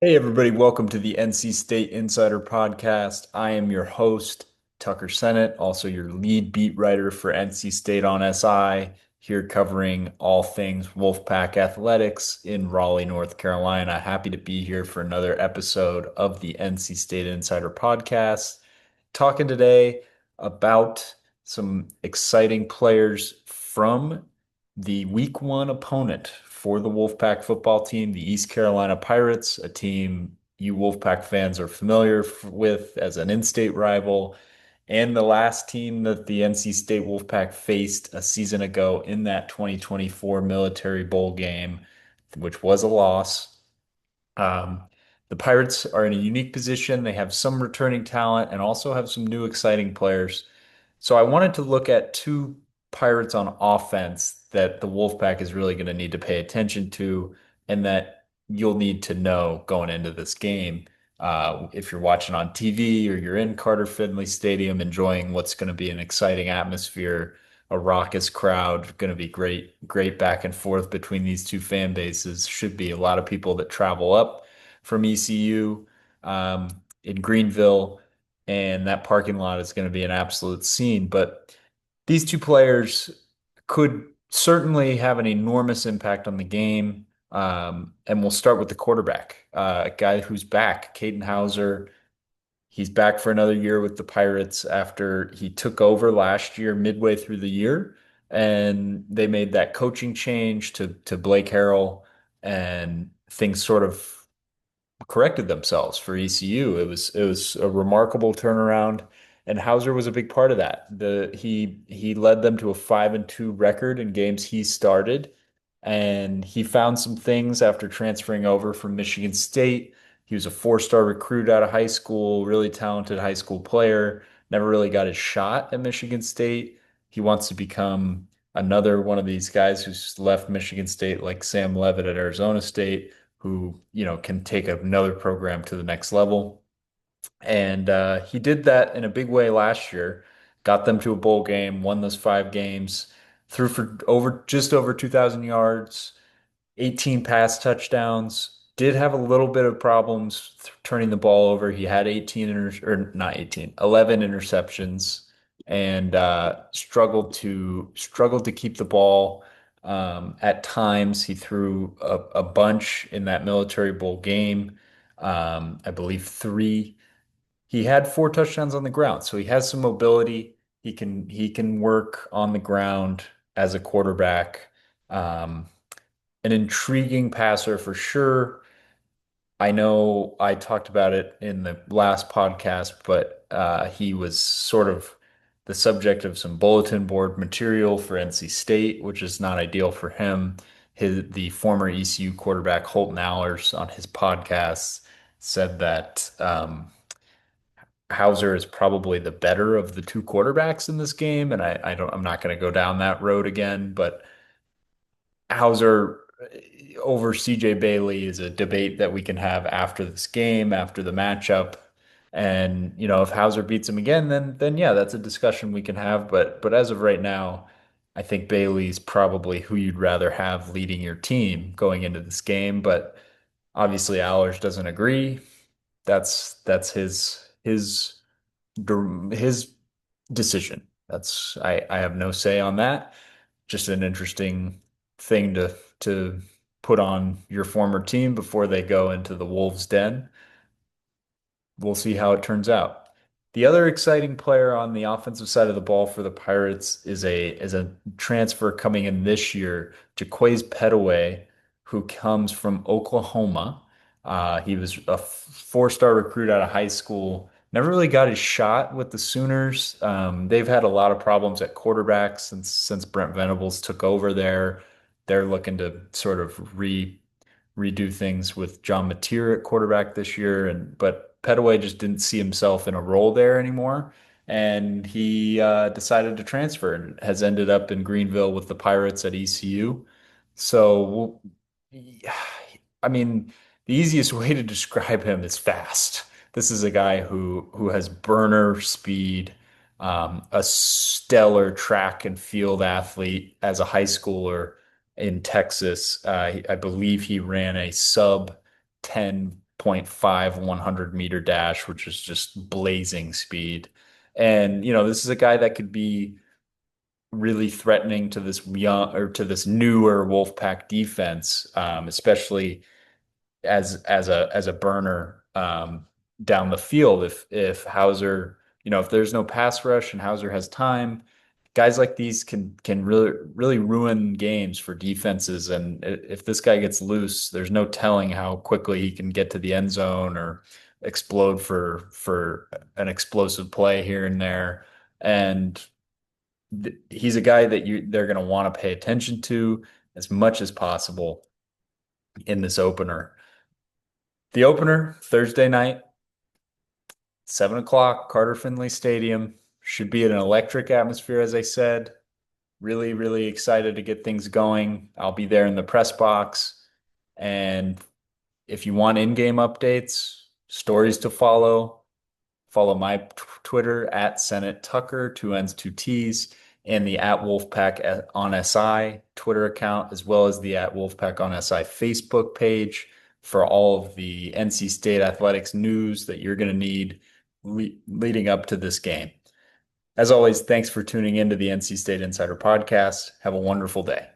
Hey, everybody, welcome to the NC State Insider Podcast. I am your host, Tucker Sennett, also your lead beat writer for NC State on SI, here covering all things Wolfpack athletics in Raleigh, North Carolina. Happy to be here for another episode of the NC State Insider Podcast. Talking today about some exciting players from the week one opponent for the Wolfpack football team, the East Carolina Pirates, a team you Wolfpack fans are familiar with as an in-state rival, and the last team that the NC State Wolfpack faced a season ago in that 2024 Military Bowl game, which was a loss. Um, the Pirates are in a unique position. They have some returning talent and also have some new exciting players. So I wanted to look at two Pirates on offense that the Wolfpack is really going to need to pay attention to and that you'll need to know going into this game. If you're watching on TV or you're in Carter Finley Stadium enjoying what's going to be an exciting atmosphere, a raucous crowd, going to be great back and forth between these two fan bases. Should be a lot of people that travel up from ECU in Greenville, and that parking lot is going to be an absolute scene. But these two players could certainly have an enormous impact on the game. And we'll start with the quarterback, a guy who's back, Caden Hauser. He's back for another year with the Pirates after he took over last year, midway through the year, and they made that coaching change to Blake Harrell, and things sort of corrected themselves for ECU. It was a remarkable turnaround, and Hauser was a big part of that. He led them to a 5-2 record in games he started, and he found some things after transferring over from Michigan State. He was a four-star recruit out of high school, really talented high school player. Never really got his shot at Michigan State. He wants to become another one of these guys who's left Michigan State, like Sam Levitt at Arizona State, who, can take another program to the next level. And he did that in a big way last year, got them to a bowl game, won those 5 games, threw for just over 2,000 yards, 18 pass touchdowns. Did have a little bit of problems turning the ball over. He had or not 18, 11 interceptions, and struggled to keep the ball. At times, he threw a bunch in that Military Bowl game. I believe three. He had 4 touchdowns on the ground, so he has some mobility. He can work on the ground as a quarterback. Um, an intriguing passer for sure. I know I talked about it in the last podcast, but he was sort of the subject of some bulletin board material for NC State, which is not ideal for him. The former ECU quarterback Holton Allers on his podcast said that Hauser is probably the better of the two quarterbacks in this game, and I'm not going to go down that road again, but Hauser over CJ Bailey is a debate that we can have after this game, after the matchup. And, if Hauser beats him again, then yeah, that's a discussion we can have. But as of right now, I think Bailey's probably who you'd rather have leading your team going into this game. But obviously Allers doesn't agree. That's his decision. I have no say on that. Just an interesting thing to put on your former team before they go into the Wolves' den. We'll see how it turns out. The other exciting player on the offensive side of the ball for the Pirates is a transfer coming in this year, Jaquays Petaway, who comes from Oklahoma. He was a four-star recruit out of high school. Never really got his shot with the Sooners. They've had a lot of problems at quarterback since Brent Venables took over there. They're looking to sort of redo things with John Mateer at quarterback this year, but Petaway just didn't see himself in a role there anymore, and he decided to transfer and has ended up in Greenville with the Pirates at ECU. So, I mean, the easiest way to describe him is fast. This is a guy who has burner speed, a stellar track and field athlete as a high schooler in Texas. I believe he ran a sub 10 .5 100-meter dash, which is just blazing speed. And, this is a guy that could be really threatening to this young or to this newer Wolfpack defense, especially as a burner down the field. If Hauser, if there's no pass rush and Hauser has time, guys like these can really ruin games for defenses. And if this guy gets loose, there's no telling how quickly he can get to the end zone or explode for an explosive play here and there. And he's a guy that they're going to want to pay attention to as much as possible in this opener. The opener, Thursday night, 7 o'clock, Carter Finley Stadium. Should be an electric atmosphere, as I said. Really, really excited to get things going. I'll be there in the press box. And if you want in-game updates, stories to follow my Twitter at Senate Tucker, two N's, two T's, and the at Wolfpack on SI Twitter account, as well as the at Wolfpack on SI Facebook page for all of the NC State athletics news that you're going to need leading up to this game. As always, thanks for tuning into the NC State Insider Podcast. Have a wonderful day.